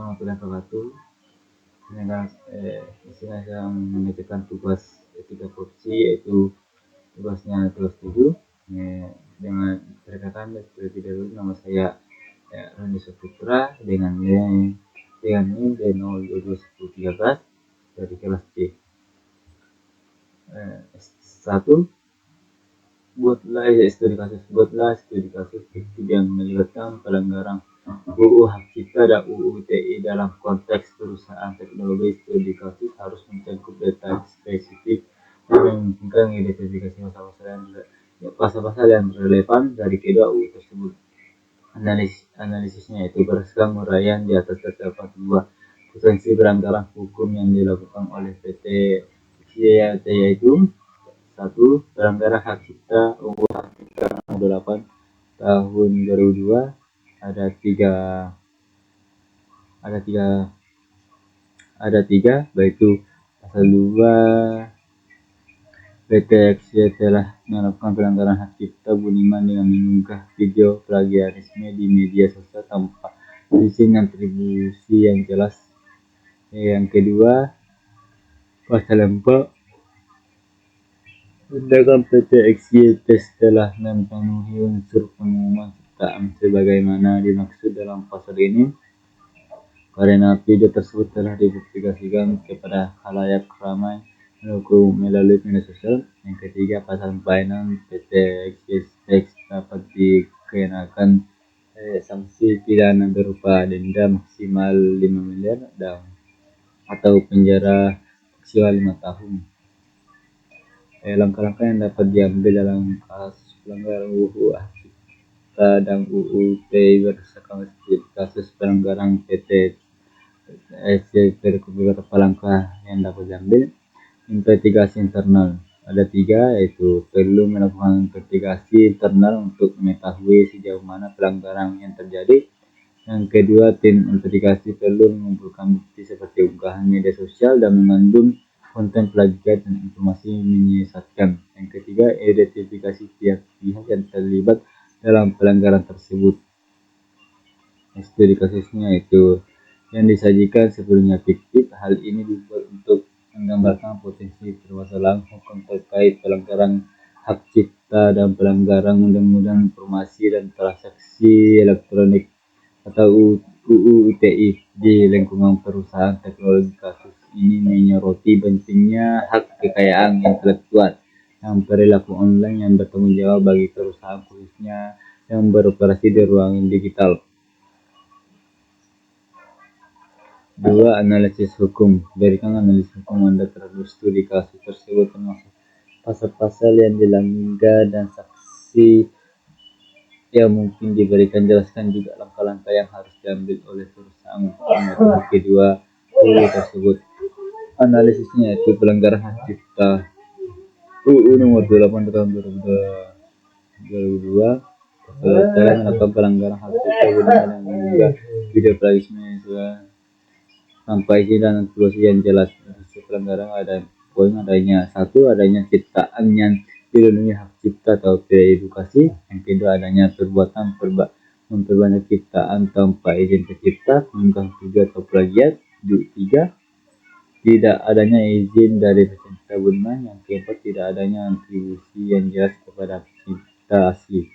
warahmatullahi wabarakatuh. Di sini saya mengerjakan tugas etika profesi, yaitu tugasnya tugas 7. Dengan perkenalkan terlebih dahulu, nama saya Randi Saputra dengan NIM D0221013 dari kelas C. 1. Buatlah studi kasus yang melibatkan pelanggaran UU Hak Cipta dan UU ITE dalam konteks perusahaan teknologi. Studi kasus harus mencakup data spesifik dan memungkinkan identifikasi pasal-pasal yang relevan dari kedua UU tersebut. Analisisnya itu berdasarkan uraian di atas terdapat dua potensi pelanggaran hukum yang dilakukan oleh PT XYT, yaitu 1. Pelanggaran hak cipta UU Hak Cipta nomor 8 tahun 2002. Ada tiga, yaitu pasal 2, PT XY telah melakukan pelanggaran hak cipta Buniman dengan mengunggah video plagiarisme di media sosial tanpa izin atribusi yang jelas. Yang kedua, pasal 4, tindakan PT XYT telah memenuhi unsur pengumuman ciptaan sebagaimana dimaksud dalam pasal ini karena video tersebut telah dipublikasikan kepada khalayak ramai melalui media sosial. Yang ketiga, pasal 4 PT XYT dapat dikenakan sanksi pidana berupa denda maksimal 5 miliar atau penjara maksimal 5 tahun. Langkah-langkah yang dapat diambil dalam kasus pelanggaran UU Hak Cipta dan UU ITE berdasarkan kasus pelanggaran PT XYT. Beberapa langkah yang dapat diambil. Investigasi internal ada 3, yaitu perlu melakukan investigasi internal untuk mengetahui sejauh mana pelanggaran yang terjadi. Yang kedua, tim investigasi perlu mengumpulkan bukti seperti unggahan media sosial dan mengandung konten plagiat dan informasi menyesatkan. Yang ketiga, identifikasi pihak-pihak yang terlibat dalam pelanggaran tersebut. Studi kasusnya itu yang disajikan sebelumnya fiktif. Hal ini dibuat untuk menggambarkan potensi permasalahan hukum terkait pelanggaran hak cipta dan pelanggaran Undang-Undang Informasi dan Transaksi Elektronik atau UU ITE di lingkungan perusahaan teknologi. Kasus ini menyoroti pentingnya hak kekayaan intelektual dan perilaku online yang bertanggung jawab bagi perusahaan, khususnya yang beroperasi di ruang digital. 2. Analisis hukum. Berikan analisis hukum Anda terhadap studi kasus tersebut, termasuk pasal-pasal yang dilanggar dan saksi yang mungkin diberikan. Jelaskan juga langkah-langkah yang harus diambil oleh perusahaan untuk mematuhi kedua UU tersebut. Analisisnya itu pelanggaran hak cipta UU nomor 28 tahun 2002. Telah melakukan pelanggaran hak cipta Undang-Undang mengunggah video plagiarisme tanpa izin dan atribusi yang jelas. Pelanggaran ada adanya 1. Adanya ciptaan yang dilindungi hak cipta atau edukasi. Yang kedua, adanya perbuatan memperbanyak ciptaan tanpa izin pencipta, mengunggah video atau plagiat. 3. Tidak adanya izin dari pencipta Buniman. Yang keempat, tidak adanya atribusi yang jelas kepada pencipta asli.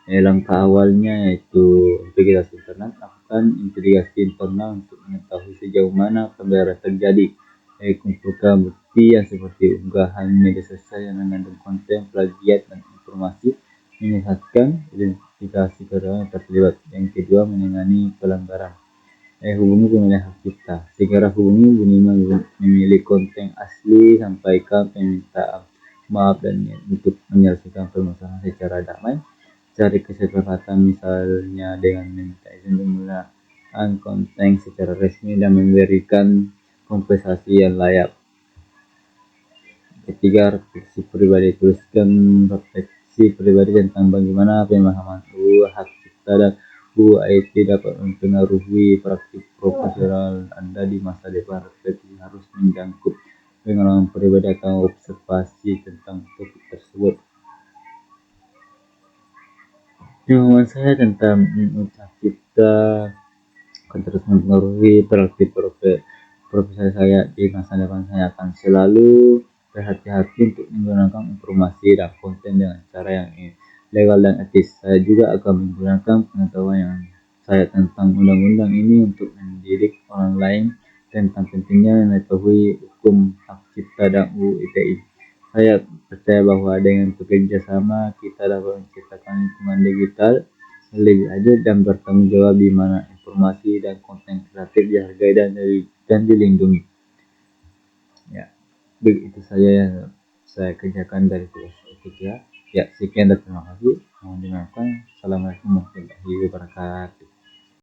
Langkah awalnya yaitu investigasi internal. Lakukan investigasi internal untuk mengetahui sejauh mana pelanggaran terjadi. Kumpulkan bukti yang seperti unggahan media sosial yang mengandung konten plagiat dan informasi menyesatkan. Identifikasi korban yang terlibat. Yang kedua, menangani pelanggaran. Hubungi pemilik hak cipta. Segera hubungi Buniman memilih konten asli, sampaikan permintaan maaf dan untuk menyelesaikan permasalahan secara damai. Cari kesepakatan, misalnya dengan meminta izin menggunakan konten secara resmi dan memberikan kompensasi yang layak. Ketiga, refleksi pribadi. Tuliskan refleksi pribadi tentang bagaimana pemahaman UU Hak Cipta dan UU ITE dapat mempengaruhi praktik profesional Anda di masa depan. Refleksi harus mencakup pengalaman pribadi atau observasi tentang topik tersebut. Pengalaman saya tentang UU Hak Cipta akan terus mempengaruhi profesi saya di masa depan. Saya akan selalu berhati-hati untuk menggunakan informasi dan konten dengan cara yang legal dan etis. Saya juga akan menggunakan pengetahuan yang saya tentang undang-undang ini untuk mendidik orang lain tentang pentingnya mengetahui hukum hak cipta dan UU ITE. Saya percaya bahwa dengan bekerja sama kita dapat menciptakan lingkungan digital lebih adil dan bertanggung jawab di mana informasi dan konten kreatif dihargai dan dilindungi. Ya, begitu saja yang saya kerjakan dari tugas ya. Ya, sekian dan terima kasih. Mohon dimaafkan. Assalamualaikum warahmatullahi wabarakatuh.